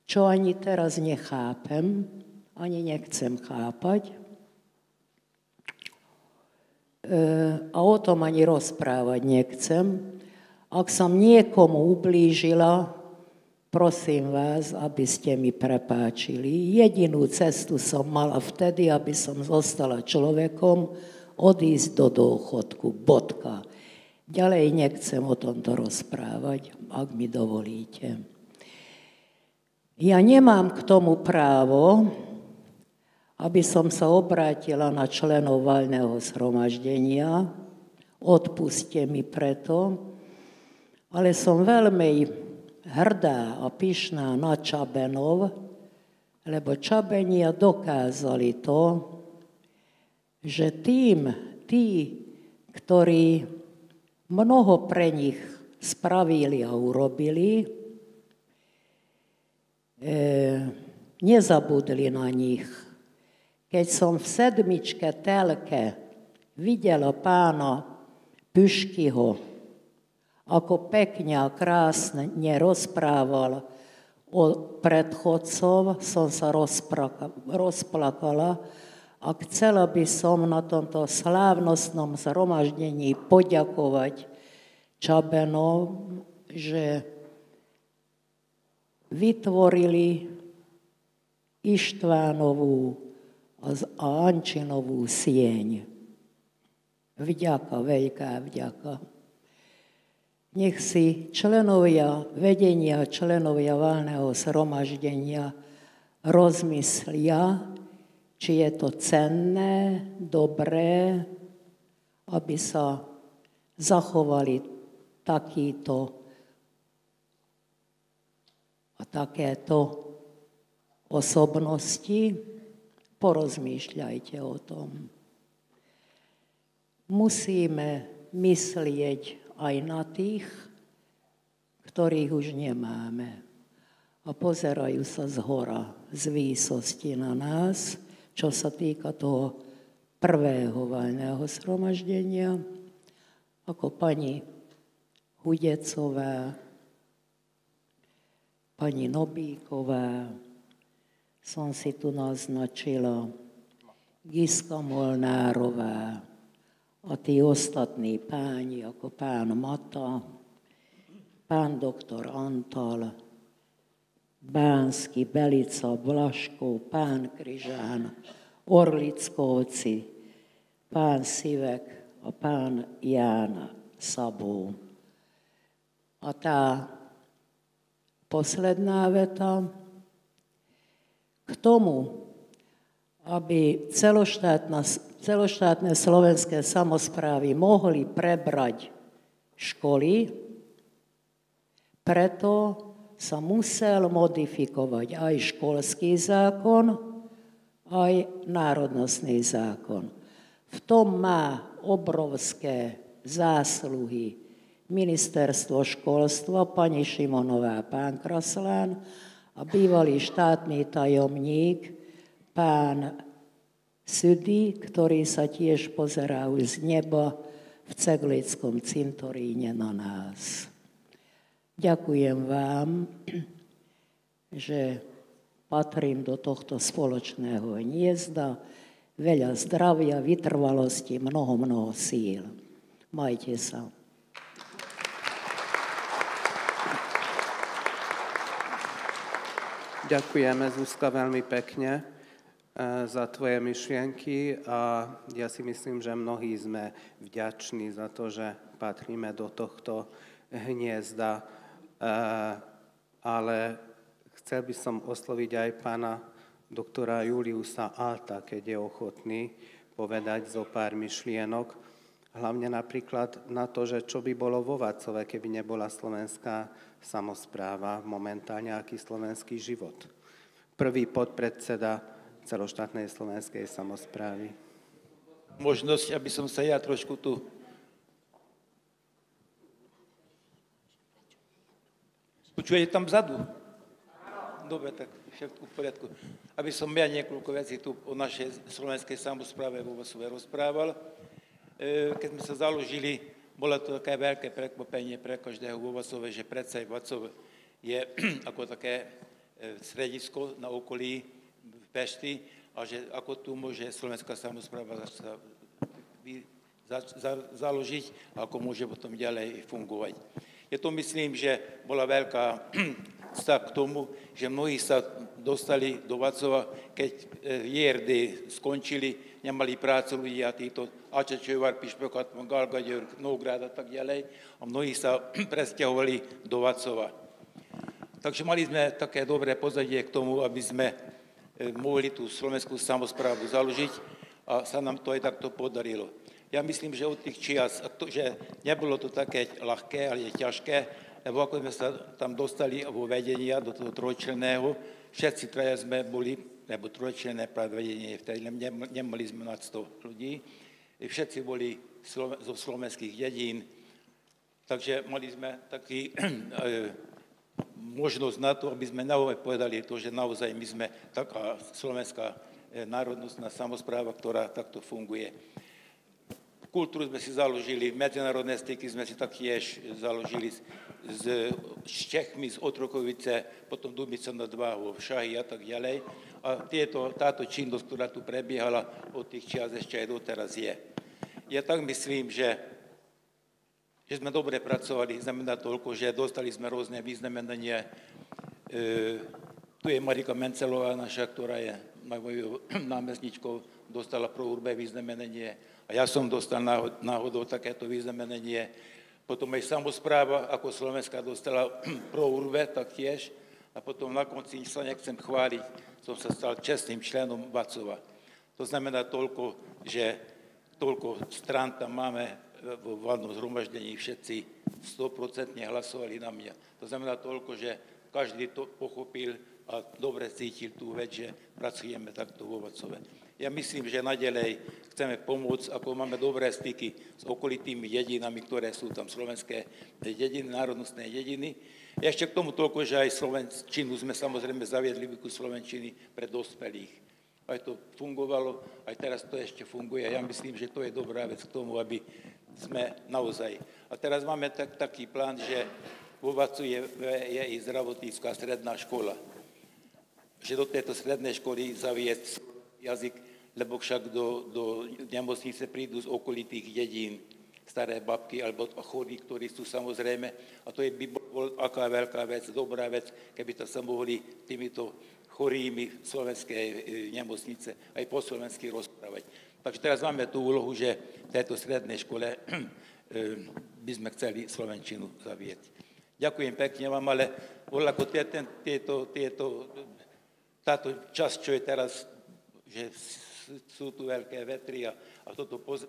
S10: čo ani teraz nechápem, ani nechcem chápať. A o tom ani rozprávať nechcem. Ak som niekomu ublížila, prosím vás, aby ste mi prepáčili. Jedinú cestu som mala vtedy, aby som zostala človekom, odísť do dôchodku. Bodka. Ďalej nechcem o tomto rozprávať, ak mi dovolíte. Ja nemám k tomu právo, aby som sa obrátila na členov valného zhromaždenia. Odpuste mi preto, ale som veľmi hrdá a pyšná na Čabenov, lebo Čabenia dokázali to, že tí, ktorí mnoho pre nich spravili a urobili, nezabudli na nich. Keď som v 7. telke videla pána Püškyho, ako pekne a krásne rozprával o predchodcov, som sa rozplakala a chcela by som na tomto slávnostnom zhromaždení poďakovať Čabenom, že vytvorili Ištvánovú a Ančinovú sieň. Vďaka, veľká vďaka. Nech si vedenia členovia valného zhromaždenia rozmyslia, či je to cenné, dobré, aby sa zachovali takíto a takéto osobnosti. Porozmýšľajte o tom. Musíme myslieť aj na tých, ktorých už nemáme. A pozerajú sa zhora, z výsosti na nás, čo sa týka toho prvého valného zhromaždenia, ako pani Hudecová, pani Nobíková, som si tu naznačila, Giska Molnárová a tí ostatní páni, ako pán Mata, pán doktor Antal, Bánsky, Belica, Blaškov, pán Kryžán, Orlickovci, pán Sivek a pán Ján Sabó. A tá posledná veta, k tomu, aby celoštátne slovenské samosprávy mohli prebrať školy, preto sa musel modifikovať aj školský zákon, aj národnostný zákon. V tom má obrovské zásluhy ministerstvo školstva, pani Šimonová a pán Kraslán a bývalý štátny tajomník pán Südy, ktorý sa tiež pozeral z neba v Ceglickom cintoríne na nás. Ďakujem vám, že patrím do tohto spoločného hniezda. Veľa zdravia, vytrvalosti, mnoho síl. Majte sa.
S2: Ďakujeme, Zuzka, veľmi pekne za tvoje myšlienky a ja si myslím, že mnohí sme vďační za to, že patríme do tohto hniezda, ale chcel by som osloviť aj pána doktora Juliusa Alta, keď je ochotný povedať zo pár myšlienok, hlavne napríklad na to, že čo by bolo vo Vacove, keby nebola slovenská samospráva, momentálne aký slovenský život. Prvý podpredseda celoštátnej slovenskej samosprávy.
S11: Možnosť, aby som sa ja trošku tu... Počujete tam vzadu? Dobre, tak všetko v poriadku. Aby som ja niekoľko vecí tu o našej slovenskej samospráve vo Vacove rozprával. Keď sme sa založili, bolo to také veľké prekvapenie pre každého vo Vacove, že predsa Vacov je ako také stredisko na okolí v Pešti a že ako tu môže slovenská samospráva založiť a ako môže potom ďalej fungovať. Ja to myslím, že bola veľká cta k tomu, že mnohí sa dostali do Vacova, keď JRD skončili, nemali prácu ľudia, títo Ačačovar, Pišpekat, Galgaďor, Nógrad a tak ďalej, a mnohí sa presťahovali do Vacova. Takže mali sme také dobré pozadie k tomu, aby sme mohli tú slovenskú samosprávu založiť a sa nám to aj takto podarilo. Ja myslím, že od tých čias, že nebolo to také ľahké, ale je ťažké, lebo ako sme sa tam dostali vo vedenia do toho trojčlenného, všetci traja sme boli, lebo trojčlenné vedenie, vtedy nemali sme nad 100 ľudí, všetci boli zo slovenských dedín, takže mali sme taký možnosť na to, aby sme naozaj povedali to, že naozaj my sme taká slovenská národnostná samospráva, ktorá takto funguje. Kultúru sme si založili, medzinárodné styky sme si taktiež založili s Čechmi, z Otrokovice, potom Dubica nad Váhou, Šahy a tak ďalej. A táto činnosť, ktorá tu prebiehala od tých čias, ešte aj doteraz je. Ja tak myslím, že sme dobre pracovali, znamená toľko, že dostali sme rôzne vyznamenania. Tu je Marika Mencelová naša, ktorá je mojou námestničkou, dostala pro urbe vyznamenanie a ja som dostal náhodou takéto vyznamenanie. Potom aj samospráva ako Slovenská dostala pro urbe taktiež a potom na konci sa nechcem chváliť, som sa stal čestným členom Vacova. To znamená toľko, že toľko strán tam máme vo valnom zhromaždení, všetci 100% hlasovali na mňa. To znamená toľko, že každý to pochopil a dobre cítil tú vec, že pracujeme takto vo Vacove. Ja myslím, že naďalej chceme pomôcť, ako máme dobré styky s okolitými dedinami, ktoré sú tam slovenské dediny, národnostné dediny. Ešte k tomu toľko, že aj slovenčinu sme samozrejme zaviedli výuku slovenčiny pre dospelých. Aj to fungovalo, aj teraz to ešte funguje. Ja myslím, že to je dobrá vec k tomu, aby sme naozaj. A teraz máme taký plán, že vo Vacu je i zdravotnícka stredná škola. Že do tejto strednej školy zaviesť jazyk, lebo však do nemocnice prídu z okolitých dedín staré babky alebo chorí, ktorí sú samozrejme. A to by bol aká veľká vec, dobrá vec, keby to sa mohli týmito chorými slovenskej nemocnice aj po slovensky rozprávať. Takže teraz máme tú úlohu, že v tejto strednej škole by sme chceli slovenčinu zavieť. Ďakujem pekne vám, ale ako tieto táto časť, čo je teraz, že sú tu veľké vetry a toto, už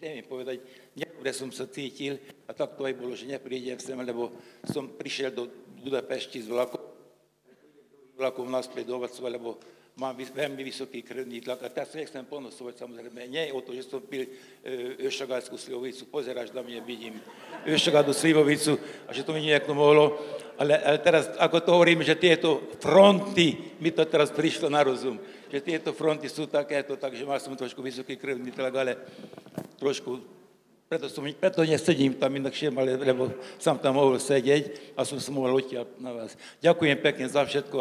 S11: neviem povedať, nedobre som sa cítil a tak to aj bolo, že neprídem sem, lebo som prišiel do Budapešti s vlakom naspäť do Vacova, lebo mám veľmi vysoký krvný tlak a teraz sa nechcem ponosovať, samozrejme. Nie je o to, že som pil Öšagáckú slivovicu, pozeráš na mňa, vidím Öšagádú slivovicu a že to mi nejak to mohlo. Ale teraz, ako to hovorím, že tieto fronty, mi to teraz prišlo na rozum, že tieto fronty sú takéto, takže mal som trošku vysoký krvný tlak, ale trošku, preto nesedím tam inakšie, lebo som tam mohol sedieť a som sa mohol odtiaľ na vás. Ďakujem pekne za všetko.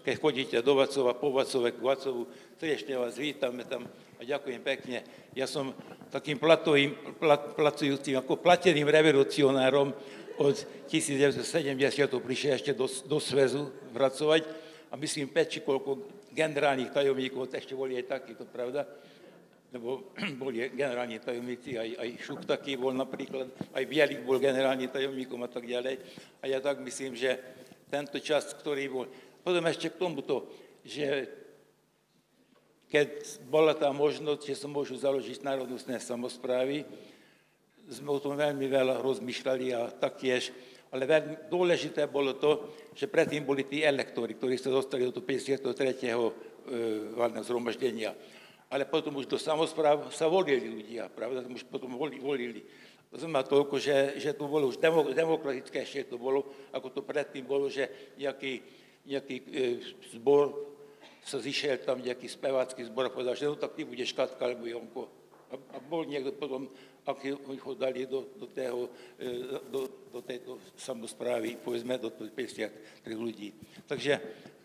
S11: Keď chodíte do Vacova, po Vacove, k Vacovu, srdečne vás vítame tam a ďakujem pekne. Ja som takým pracujúcim, ako plateným revolucionárom od 1970 prišiel ešte do Svezu pracovať a myslím 5 či koľko generálnych tajomníkov, ešte boli aj takíto, pravda? Lebo boli generálni tajomníci, aj Šuk taký bol napríklad, aj Bielik bol generálnym tajomníkom a tak ďalej. A ja tak myslím, že tento čas, ktorý bol... Potom ešte k tomuto, že keď bola tá možnosť, že sa môžu založiť národnostné samosprávy, sme o tom veľmi veľa rozmýšľali a taktiež, ale veľmi dôležité bolo to, že predtým boli tí elektori, ktorí sa dostali do 53. valného zhromaždenia. Ale potom už do samospráv sa volili ľudia, pravda? Už potom volili. To znamená toľko, že to bolo už demokratickejšie to bolo, ako to predtým bolo, že nejaký zbor sa zišiel tam, nejaký spevácky zbor a povedal, že no tak ty budeš Katka alebo Jonko. A bol niekto potom, ak ho dali do tejto samosprávy, povedzme do 53 ľudí. Takže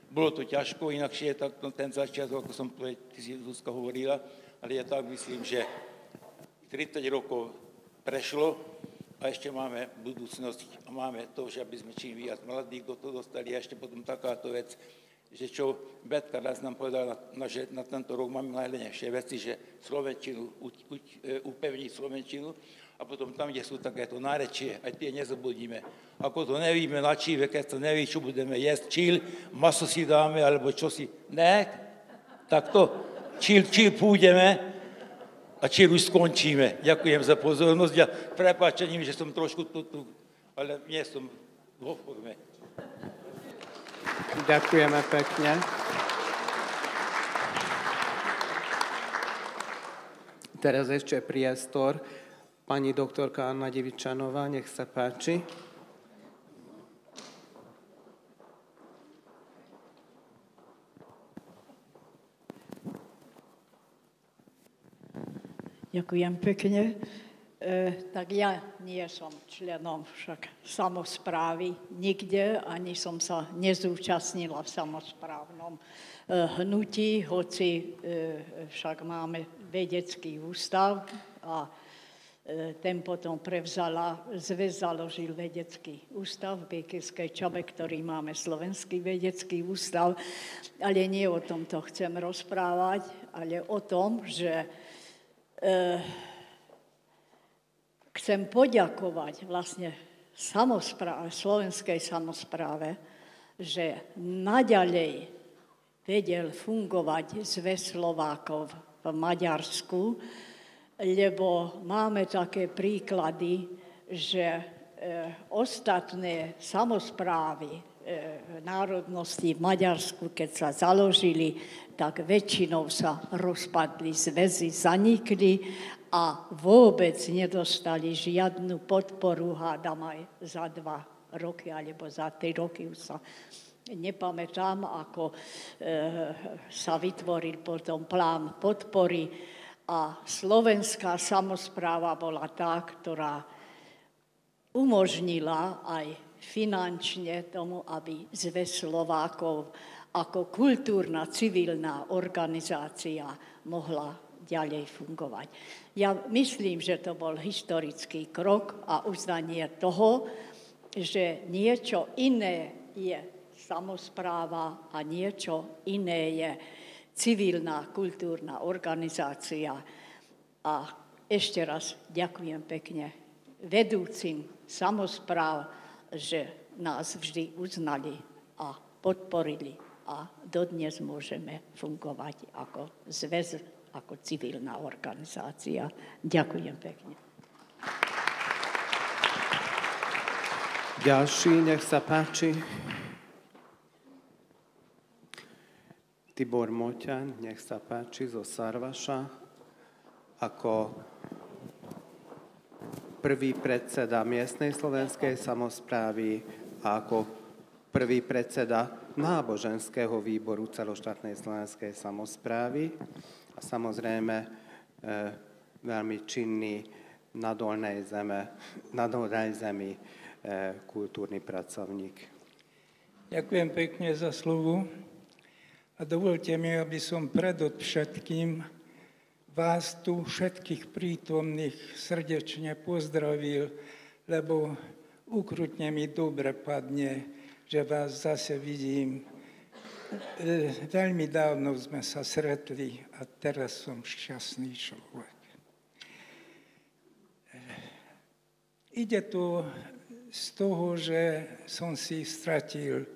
S11: bolo to ťažko, inakšie je ten začiatok, ako som ty si Zuzka hovorila, ale ja tak myslím, že 30 rokov prešlo a ešte máme budúcnosť a máme to, že aby sme čím viac mladých do toho dostali. A ešte potom takáto vec, že čo Betka raz nám povedala, že na tento rok máme najlenejšie veci, že slovenčinu, upevniť slovenčinu a potom tam, kde sú takéto nárečie, aj tie nezabudíme. Ako to nevíme na číve, keď sa neví, čo budeme jesť, číl, maso si dáme, alebo čo si... Ne, tak to číl pôjdeme, a či už skončíme. Ďakujem za pozornosť a prepáčením, že som trošku tu, ale nie som vo forme.
S2: Ďakujeme pekne. Teraz ešte priestor. Pani doktorka Anna Divičanová, nech sa páči.
S12: Ďakujem pekne. Tak ja nie som členom však samosprávy nikde, ani som sa nezúčastnila v samosprávnom hnutí, hoci však máme vedecký ústav a ten potom prevzala, zväz založil vedecký ústav v Bekeskej Čabe, ktorý máme Slovenský vedecký ústav, ale nie o tomto chcem rozprávať, ale o tom, že chcem poďakovať vlastne slovenskej samospráve, že naďalej vedel fungovať zväz Slovákov v Maďarsku, lebo máme také príklady, že ostatné samosprávy národnosti v Maďarsku, keď sa založili, tak väčšinou sa rozpadli, zväzy zanikli a vôbec nedostali žiadnu podporu, hádam aj za 2 roky, alebo za 3 roky, už sa nepamätám, ako sa vytvoril potom plán podpory a slovenská samospráva bola tá, ktorá umožnila aj finančne tomu, aby zväz Slovákov ako kultúrna civilná organizácia mohla ďalej fungovať. Ja myslím, že to bol historický krok a uznanie toho, že niečo iné je samospráva a niečo iné je civilná kultúrna organizácia. A ešte raz ďakujem pekne vedúcim samospráv, že nás vždy uznali a podporili a dodnes môžeme fungovať ako zväz, ako civilná organizácia. Ďakujem pekne.
S2: Ďalší, nech sa páči. Tibor Moťan, nech sa páči, zo Sarvaša, ako prvý predseda miestnej slovenskej samosprávy a ako prvý predseda náboženského výboru celoštátnej slovenskej samosprávy a samozrejme veľmi činný na dolnej zemi kultúrny pracovník.
S13: Ďakujem pekne za slovo a dovolte mi, aby som predovšetkým vás tu všetkých prítomných srdečne pozdravil, lebo ukrutne mi dobre padne, že vás zase vidím. Veľmi dávno sme sa stretli a teraz som šťastný človek. Ide to z toho, že som si stratil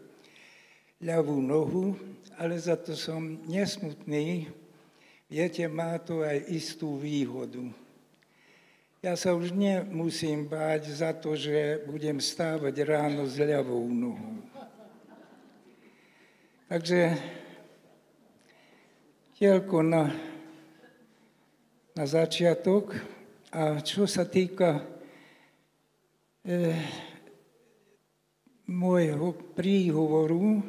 S13: ľavú nohu, ale za to som nesmutný. Viete, má to aj istú výhodu. Ja sa už nemusím báť za to, že budem stávať ráno s ľavou nohou. Takže toľko na začiatok. A čo sa týka môjho príhovoru,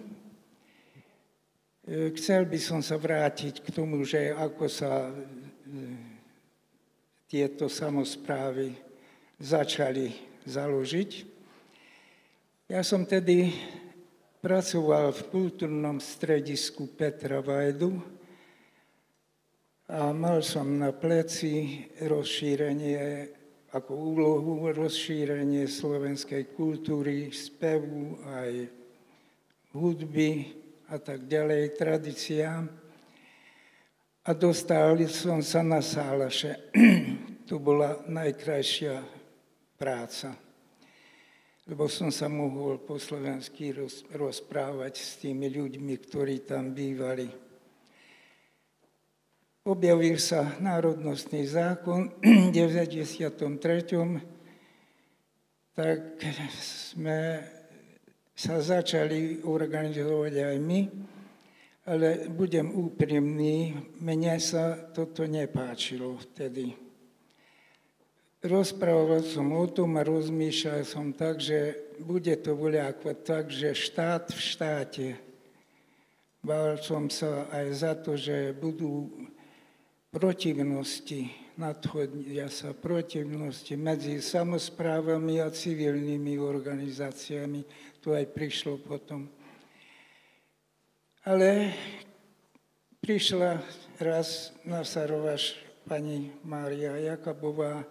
S13: chcel by som sa vrátiť k tomu, že ako sa tieto samosprávy začali založiť. Ja som tedy pracoval v kultúrnom stredisku Petra Vajdu a mal som na pleci rozšírenie, ako úlohu rozšírenie slovenskej kultúry, spevu, aj hudby a tak ďalej, tradíciám. A dostal som sa na Sálaše. To bola najkrajšia práca, lebo som sa mohol po slovensky rozprávať s tými ľuďmi, ktorí tam bývali. Objavil sa národnostný zákon v 93. Tak sme sa začali organizovať aj my, ale budem úprimný, mne sa toto nepáčilo vtedy. Rozprával som o tom a rozmýšľal som tak, že bude to voľako tak, že štát v štáte. Bál som sa aj za to, že budú protivnosti, nadchodia sa protivnosti medzi samosprávami a civilnými organizáciami. To aj prišlo potom. Ale prišla raz na Sarvaš pani Mária Jakabová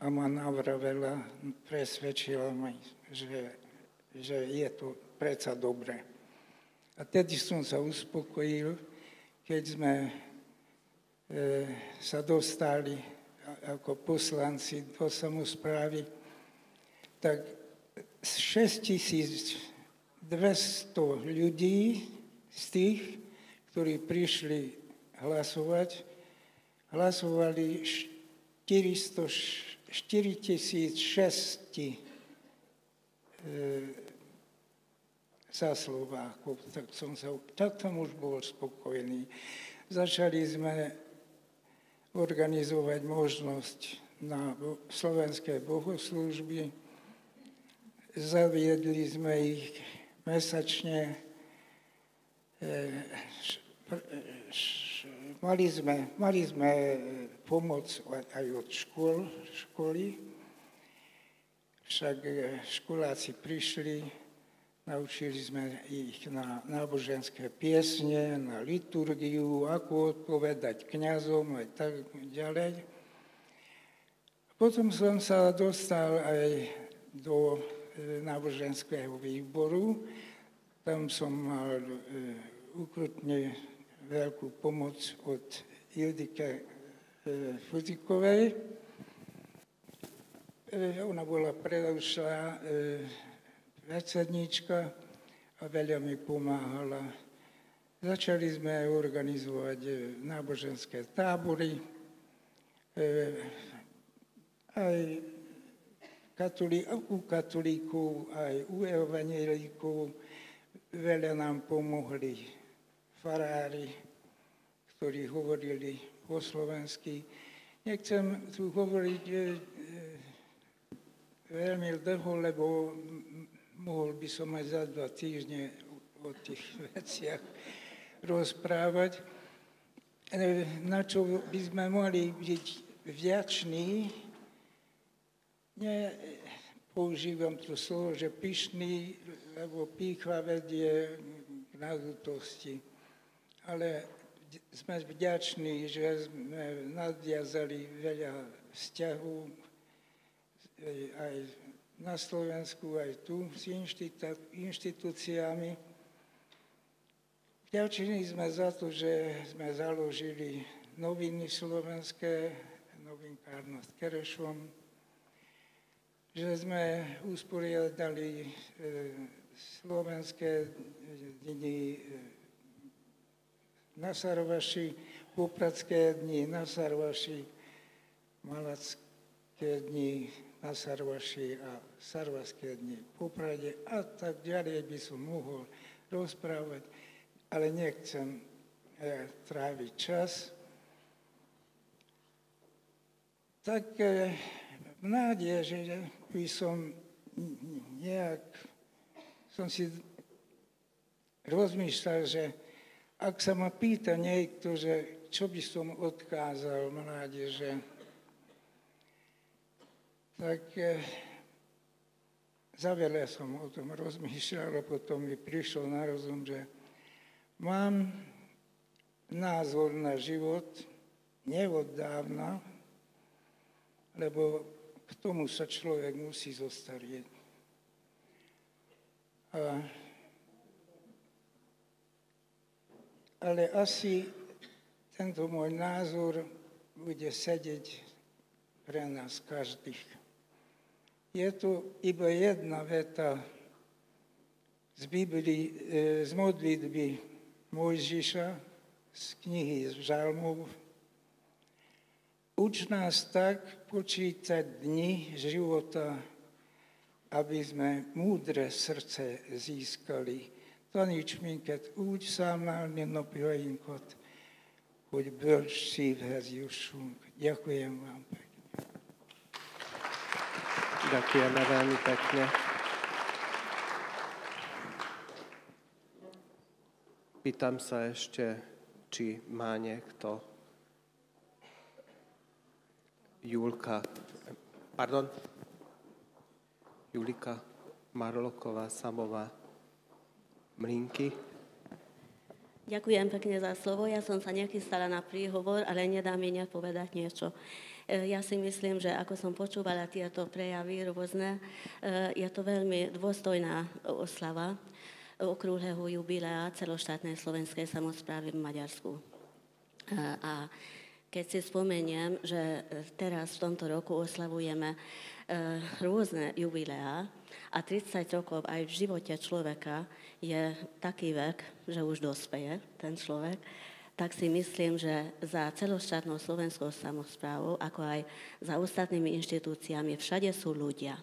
S13: a ma navravela, presvedčila ma, že je to predsa dobre. A tedy som sa uspokojil, keď sme sa dostali ako poslanci do samosprávy, tak 6200 ľudí z tých, ktorí prišli hlasovať, hlasovali 4006 za Slovákov. Tak som už bol spokojný. Začali sme organizovať možnosť na slovenské bohoslúžby. Zaviedli sme ich mesačne. Mali sme pomoc aj od školy. Však školáci prišli, naučili sme ich na náboženské piesne, na liturgiu, ako odpovedať kňazom a tak ďalej. Potom som sa dostal aj do náboženského výboru. Tam som mal ukrutne veľkú pomoc od Ildike Fuzikovej. Ona bola predošlá predsedníčka a a veľa mi pomáhala. Začali sme organizovať náboženské tábory, aj u katolíkov, aj u evanjelíkov. Veľa nám pomohli farári, ktorí hovorili po slovensky. Nechcem tu hovoriť veľmi dlho, lebo mohol by som aj za 2 týždne o tých veciach rozprávať. Na čo by sme mohli byť vďační, nepoužívam to slovo, že pyšný, lebo pýcha vedie k nadutosti, ale sme vďační, že sme nadviazali veľa vzťahov aj na Slovensku, aj tu s inštitúciami. Vďační sme za to, že sme založili noviny slovenské, novinkárno s Kerešom, že sme usporiadali slovenské dni na Sarvaši, popradské dni na Sarvaši, malacké dni na Sarvaši a sarvašské dni v Poprade a tak ďalej by som mohol rozprávať, ale nechcem tráviť čas. Tak v nádeji, že by som si rozmýšľal, že ak sa ma pýta niekto, že čo by som odkázal mládeže, tak zaveľa som o tom rozmýšľal a potom mi prišlo na rozum, že mám názor na život nie od dávna, lebo k tomu sa človek musí zostarieť. Ale asi tento môj názor bude sedieť pre nás každých. Je to iba jedna veta z modlitby Mojžiša, z knihy Žalmov. Uč nás tak počítať dni života, aby sme múdre srdce získali. Taníts minket úgy számlálni napjainkat, hogy bölcs szívhez jussunk. Ďakujem vám pekne.
S2: Ďakujeme veľmi pekne. Pýtam sa ešte, či má niekto Julika Marloková, Samová, Mlínky.
S14: Ďakujem pekne za slovo. Ja som sa nechystala na príhovor, ale nedá mi nepovedať niečo. Ja si myslím, že ako som počúvala tieto prejavy rôzne, je to veľmi dôstojná oslava okrúhleho jubilea celoštátnej slovenskej samosprávy v Maďarsku. A keď si spomeniem, že teraz v tomto roku oslavujeme rôzne jubileá a 30 rokov aj v živote človeka je taký vek, že už dospeje ten človek, tak si myslím, že za celoštátnou slovenskou samosprávou, ako aj za ostatnými inštitúciami, všade sú ľudia.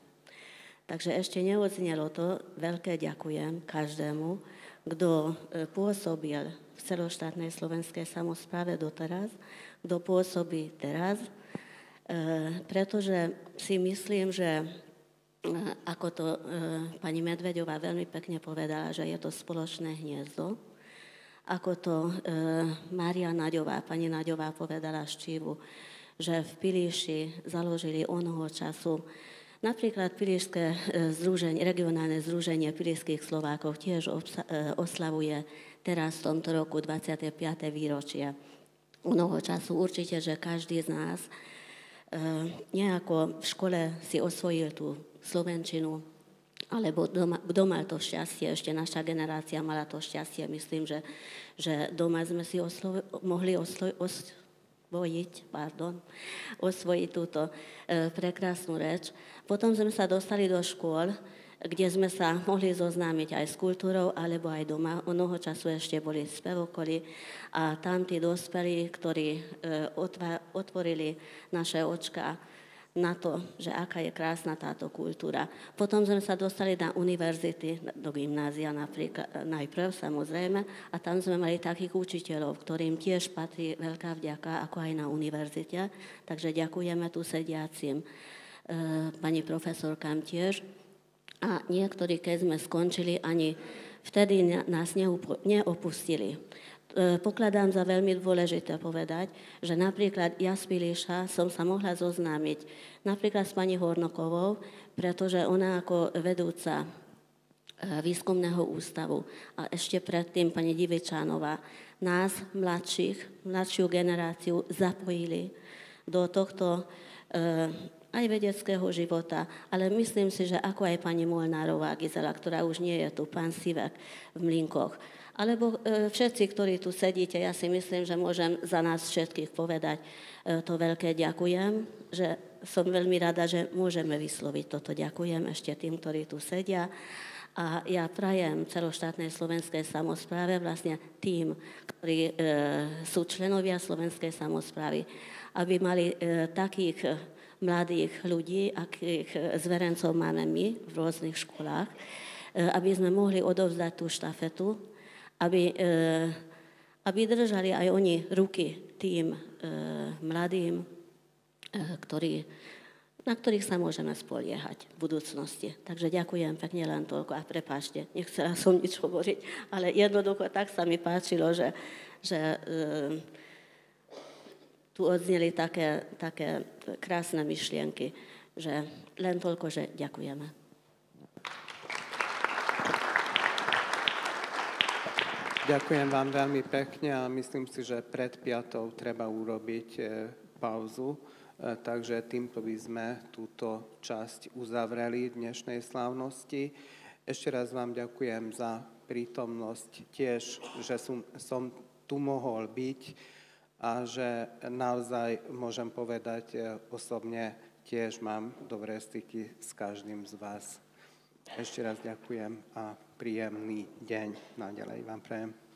S14: Takže ešte neodznelo to, veľké ďakujem každému, kto pôsobil v celoštátnej slovenskej samospráve doteraz, kto pôsobí teraz, pretože si myslím, že ako to pani Medveďová veľmi pekne povedala, že je to spoločné hniezdo, ako to Mária Naďová, pani Naďová povedala Štívu, že v Pilíši založili onoho času napríklad Pilíšske združenie, regionálne združenie pilíšskych Slovákov tiež oslavuje teraz v tomto roku 25. výročie. Onoho času určite, že každý z nás nejako v škole si osvojil tú slovenčinu, alebo kto mal to šťastie, ešte naša generácia mala to šťastie, myslím, že doma sme si mohli osvojiť túto prekrásnu reč. Potom sme sa dostali do škôl, kde sme sa mohli zoznámiť aj s kultúrou, alebo aj doma. Mnoho času ešte boli spevokoly a tam tí dospelí, ktorí otvorili naše očka na to, že aká je krásna táto kultúra. Potom sme sa dostali na univerzity, do gymnázia napríklad, najprv samozrejme, a tam sme mali takých učiteľov, ktorým tiež patrí veľká vďaka, ako aj na univerzite. Takže ďakujeme tu sediacim, pani profesorkám tiež. A niektorí, keď sme skončili, ani vtedy nás neopustili. Pokladám za veľmi dôležité povedať, že napríklad ja z Piliša som sa mohla zoznámiť napríklad s pani Hornokovou, pretože ona ako vedúca výskumného ústavu a ešte predtým pani Divičánová nás, mladšiu generáciu, zapojili do tohto aj vedeckého života, ale myslím si, že ako aj pani Molnárová Gizela, ktorá už nie je tu, pán Sivek v Mlynkoch, alebo všetci, ktorí tu sedíte, ja si myslím, že môžem za nás všetkých povedať to veľké ďakujem, že som veľmi rada, že môžeme vysloviť toto ďakujem ešte tým, ktorí tu sedia. A ja prajem celoštátnej slovenskej samospráve, vlastne tým, ktorí sú členovia slovenskej samosprávy, aby mali takých mladých ľudí, akých zverencov máme my v rôznych školách, aby sme mohli odovzdať tú štafetu, aby držali aj oni ruky tým mladým, na ktorých sa môžeme spoliehať v budúcnosti. Takže ďakujem pekne, len toľko a prepáčte, nechcela som nič hovoriť, ale jednoducho tak sa mi páčilo, že tu odzneli také krásne myšlienky, že len toľko, že ďakujeme.
S2: Ďakujem vám veľmi pekne a myslím si, že pred 5. treba urobiť pauzu, takže týmto by sme túto časť uzavreli dnešnej slávnosti. Ešte raz vám ďakujem za prítomnosť, tiež, že som tu mohol byť a že naozaj môžem povedať osobne, tiež mám dobré styky s každým z vás. Ešte raz ďakujem a príjemný deň naďalej vám prajem.